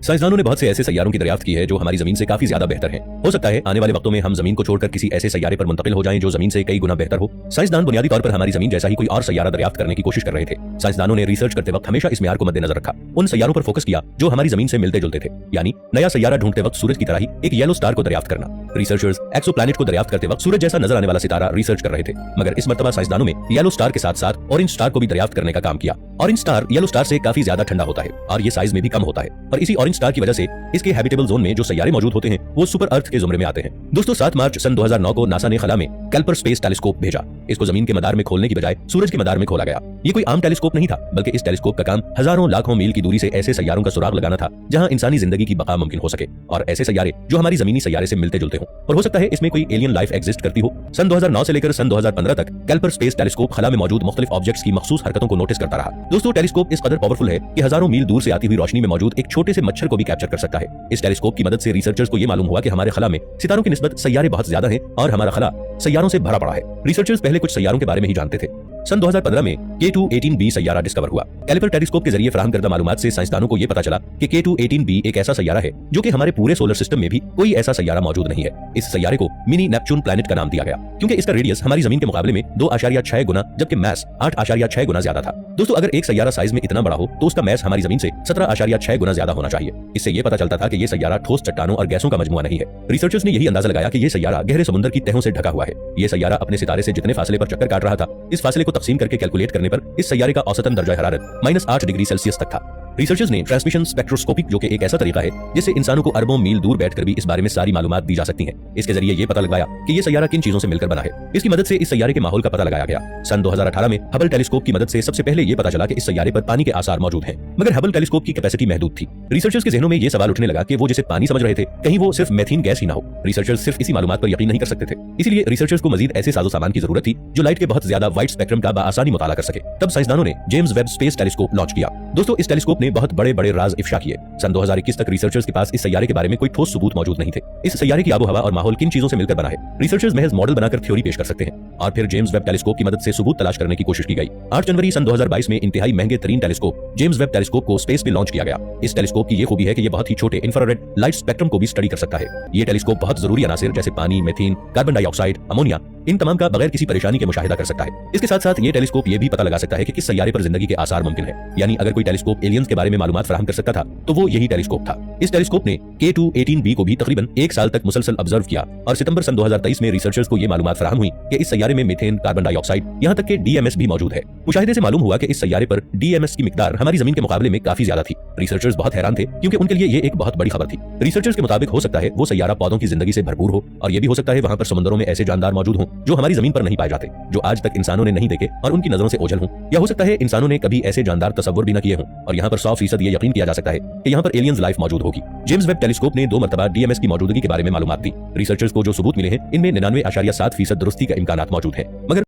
साइंसदानों ने बहुत से ऐसे सैयारों की दरियाफ्त की है जो हमारी जमीन से काफी ज्यादा बेहतर हैं। हो सकता है आने वाले वक्तों में हम जमीन को छोड़कर किसी ऐसे सैयारे पर मुंतकिल हो जाएं जो जमीन से कई गुना बेहतर हो। साइंसदान बुनियादी तौर पर हमारी जमीन जैसा ही कोई और सैयारा दरियाफ्त करने की कोशिश कर रहे थे। साइंसदानों ने रिसर्च करते वक्त हमेशा इस मेयार को मद्देनजर रखा, उन सैयारों पर फोकस किया जो हमारी जमीन से मिलते जुलते थे, यानी नया सैयारा ढूंढते वक्त सूरज की तरह ही एक येलो स्टार को दरियाफ्त करना। रिसर्चर्स एक्सोप्लैनेट को दरियाफ्त करते वक्त सूरज जैसा नजर आने वाला सितारा रिसर्च कर रहे थे, मगर इस मर्तबा साइंसदानों ने येलो स्टार के साथ साथ ऑरेंज स्टार को भी दरियाफ्त करने का काम किया। ऑरेंज स्टार येलो स्टार से काफी ज्यादा ठंडा होता है और ये साइज में भी कम होता है, और इसी ऑरेंज स्टार की वजह से इसके हैबिटेबल जोन में जो सैयारे मौजूद होते हैं वो सुपर अर्थ के जुमरे में आते हैं। दोस्तों 7 मार्च सन 2009 को नासा ने खला में कैल्पर स्पेस टेलीस्कोप भेजा। इसको जमीन के मदार में खोलने की बजाय सूरज के मदार में खोला गया। ये कोई आम टेलीस्कोप नहीं था, बल्कि इस टेलीस्कोप का काम हजारों लाखों मील की दूरी से ऐसे सैयारों का सुराग लगाना था जहां इंसानी जिंदगी की बका मुमकिन हो सके, और ऐसे सैयारे जो हमारी जमीनी सैयारे से मिलते जुलते हों, और हो सकता है इसमें कोई एलियन लाइफ एग्जिस्ट करती हो। सन 2009 से लेकर सन 2015 तक कैल्पर स्पेस टेलीस्कोप खला में मौजूद मुख्तलिफ ऑब्जेक्ट्स की मखसूस हरकतों को नोटिस करता रहा। दोस्तों टेलीस्कोप इस कदर पावरफुल है कि हजारों मील दूर से आती हुई रोशनी में मौजूद एक छोटे से मच्छर को भी कैप्चर कर सकता है। इस टेलीस्कोप की मदद से रिसर्चर्स को यह मालूम हुआ कि हमारे खला में सितारों की निस्बत सैयारे बहुत ज्यादा हैं और हमारा खला सैयारों से भरा पड़ा है। रिसर्चर्स पहले कुछ सैयारों के बारे में ही जानते थे। सन 2015 में K2-18b सैयारा डिस्कवर हुआ। कैलिपर टेलीस्कोप के जरिए फराहम करदा मालूमात से साइंसदानों को यह पता चला कि K2-18b एक ऐसा सैयारा है जो कि हमारे पूरे सोलर सिस्टम में भी कोई ऐसा सैयारा मौजूद नहीं है। इस सैयारे को मिनी नेपच्यून प्लैनेट का नाम दिया गया क्योंकि इसका रेडियस हमारी जमीन के मुकाबले में 2.6 गुना जबकि मैस 8.6 गुना ज्यादा था। दोस्तों अगर एक सैयारा साइज में इतना बड़ा हो तो उसका मैस हमारी जमीन से 17.6 गुना ज्यादा होना चाहिए। इससे यह पता चलता था कि यह सैयारा ठोस चट्टानों और गैसों का मजमुआ नहीं है। रिसर्चर्स ने यही अंदाजा लगाया कि यह सैयारा गहरे समुद्र की तहों से ढका हुआ है। यह सैयारा अपने सितारे से जितने फासले पर चक्कर काट रहा था, इस फासले को तकसीम करके कैलकुलेट करने पर इस सैयारे का औसतन दर्जा हरारत -8 डिग्री सेल्सियस तक था। रिसर्चर्स ने ट्रांसमिशन स्पेक्ट्रोस्कोपी, जो कि एक ऐसा तरीका है जिससे इंसानों को अरबों मील दूर बैठकर भी इस बारे में सारी मालूमात दी जा सकती हैं, इसके जरिए यह पता लगाया कि यह सैयारा किन चीजों से मिलकर बना है। इसकी मदद से इस सैयारे के माहौल का पता लगाया गया। सन 2018 में हबल टेलीस्कोप की मदद से सबसे पहले यह पता चला कि इस सैयारे पर पानी के आसार मौजूद हैं, मगर हबल टेलीस्कोप की कैपेसिटी महदूद थी। रिसर्चर्स के जहनों में यह सवाल उठने लगा कि वो जिसे पानी समझ रहे थे कहीं वो सिर्फ मेथीन गैस ही ना हो। रिसर्चर्स सिर्फ इसी मालूमात पर यकीन नहीं कर सकते थे, इसलिए रिसर्चर्स को मजीद ऐसे साजो सामान की जरूरत थी जो लाइट के बहुत ज्यादा वाइड स्पेक्ट्रम का बआसानी मुताला कर सके। तब साइंसदानों ने James Webb space telescope launch किया। दोस्तों इस टेलीस्कोप ने बहुत बड़े बड़े राज इफ्शा किए। सन 2021 तक रिसर्चर्स के पास इस सैयारे के बारे में कोई ठोस सबूत मौजूद नहीं थे। इस सैयारे की आबोहवा और माहौल किन चीजों से मिलकर बना है, रिसर्चर्स महज मॉडल बनाकर थ्योरी पेश कर सकते हैं, और फिर जेम्स वेब टेलीस्कोप की मदद से सबूत तलाश करने की कोशिश की गई। 8 जनवरी सन 2022 में इंतहाई महंगे तरीन टेलीस्कोप जेम्स वेब टेलीस्कोप को स्पेस में लॉन्च किया गया। इस टेलीस्कोप की यह खूबी है कि यह बहुत ही छोटे इंफ्रारेड लाइट स्पेक्ट्रम को भी स्टडी कर सकता है। यह टेलीस्कोप बहुत जरूरी अनासिर जैसे पानी, मेथीन, कार्बन डाइऑक्साइड, अमोनिया, इन तमाम का बगैर किसी परेशानी के मुशाहिदा कर सकता है। इसके साथ साथ ये टेलीस्कोप ये भी पता लगा सकता है कि किस सैयारे पर जिंदगी के आसार मुमकिन है, यानी अगर कोई टेलीस्कोप एलियंस के बारे में मालूमात फराहम कर सकता था तो वो यही टेलीस्कोप था। इस टेलीस्कोप ने K2-18b को भी तकरीबन 1 साल तक मुसलसल ऑब्जर्व किया, और सितंबर सन 2023 में रिसर्चर्स को यह मालूमात फराहम हुई कि इस सैयारे में मीथेन, कार्बन डाइऑक्साइड, यहाँ तक कि DMS भी मौजूद है। मुशाहिदे से मालूम हुआ कि इस सैयारे पर DMS की मिकदार हमारी जमीन के मुकाबले में काफी ज्यादा थी। रिसर्चर्स बहुत हैरान थे क्योंकि उनके लिए ये एक बहुत बड़ी खबर थी। रिसर्चर्स के मुताबिक हो सकता है वो सैयारा पौधों की जिंदगी से भरपूर हो, और ये भी हो सकता है वहां पर समुद्रों में ऐसे जानदार मौजूद हों जो हमारी जमीन पर नहीं पाए जाते, जो आज तक इंसानों ने नहीं देखे और उनकी नजरों से ओझल हों, या हो सकता है इंसानों ने कभी ऐसे जानदार तस्वुर भी न किए हों, और यहाँ पर 100% ये यकीन किया जा सकता है कि यहाँ पर एलियंस लाइफ मौजूद होगी। जेम्स वेब टेलीस्कोप ने 2 मरतबा DMS की मौजूदगी के बारे में मालूमात दी। रिसर्चर्स को जो सबूत मिले हैं इनमें 99.7% दुरुस्ती का इम्कानात मौजूद है, मगर